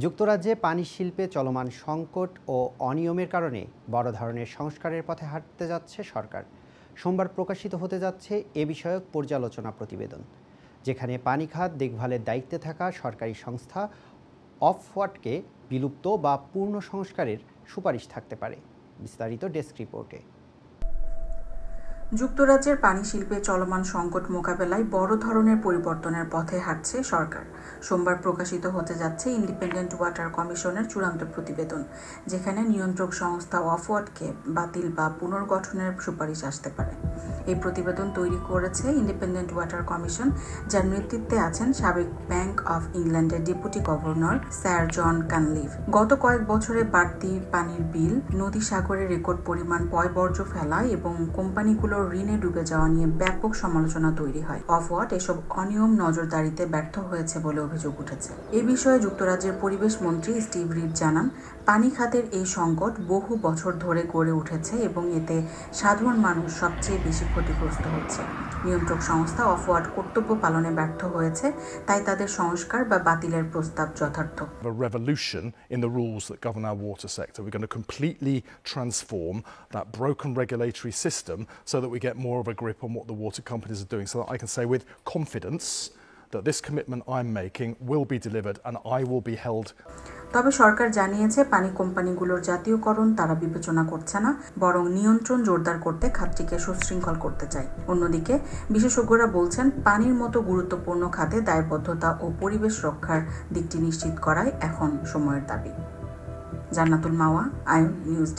যুক্তরাজ্যে পানি শিল্পে চলমান সংকট ও অনিয়মের কারণে বড় ধরনের সংস্কারের পথে হাঁটতে যাচ্ছে সরকার। সোমবার প্রকাশিত হতে যাচ্ছে এ বিষয়ক পর্যালোচনা প্রতিবেদন, যেখানে পানি খাত দেখভালের দায়িত্বে থাকা সরকারি সংস্থা অফওয়াটকে বিলুপ্ত বা পূর্ণ সংস্কারের সুপারিশ থাকতে পারে। বিস্তারিত ডেস্ক রিপোর্টে। যুক্তরাজ্যের পানি শিল্পে চলমান সংকট মোকাবেলায় বড় ধরনের পরিবর্তনের পথে হাঁটছে সরকার। সোমবার প্রকাশিত হতে যাচ্ছে ইন্ডিপেন্ডেন্ট ওয়াটার কমিশনের চূড়ান্ত প্রতিবেদন, যেখানে নিয়ন্ত্রক সংস্থা অফওয়াটকে বাতিল বা পুনর্গঠনের সুপারিশ আসতে পারে। এই প্রতিবেদন তৈরি করেছে ইন্ডিপেন্ডেন্ট ওয়াটার কমিশন, যার নেতৃত্বে আছেন সাবেক ব্যাংক অফ ইংল্যান্ডের ডেপুটি গভর্নর স্যার জন কানলিভ। গত কয়েক বছরে বাড়তি পানির বিল, নদী সাগরে রেকর্ড পরিমাণ পয়ঃবর্জ্য ফেলা এবং কোম্পানিগুলোর ঋণে ডুবে যাওয়া নিয়ে ব্যাপক সমালোচনা তৈরি হয়। অফওয়াট এসব অনিয়ম নজরদারিতে ব্যর্থ হয়েছে বলে অভিযোগ উঠেছে। এ বিষয়ে যুক্তরাজ্যের পরিবেশ মন্ত্রী স্টিভ রিড জানান, পানি খাতের এই সংকট বহু বছর ধরে গড়ে উঠেছে এবং এতে সাধারণ মানুষ সবচেয়ে বেশি ক্ষতিগ্রস্ত হচ্ছে। নিয়ন্ত্রক সংস্থা অফওয়াট কর্তব্য পালনে ব্যর্থ হয়েছে, তাই তাদের সংস্কার বা বাতিলের প্রস্তাব যথার্থ। A revolution in the rules that govern our water sector. We're going to completely transform that broken regulatory system so that we get more of a grip on what the water companies are doing, so that I can say with confidence that this commitment I'm making will be delivered and I will be held. তবে সরকার জানিয়েছে, পানি কোম্পানিগুলোর জাতীয়করণ তারা বিবেচনা করছে না, বরং নিয়ন্ত্রণ জোরদার করতে খাতটিকে সুশৃঙ্খল করতে চায়। অন্যদিকে বিশেষজ্ঞরা বলছেন, পানির মতো গুরুত্বপূর্ণ খাতে দায়বদ্ধতা ও পরিবেশ রক্ষার দিকটি নিশ্চিত করাই এখন সময়ের দাবি। জান্নাতুল মাওয়া, আয়ন নিউজ।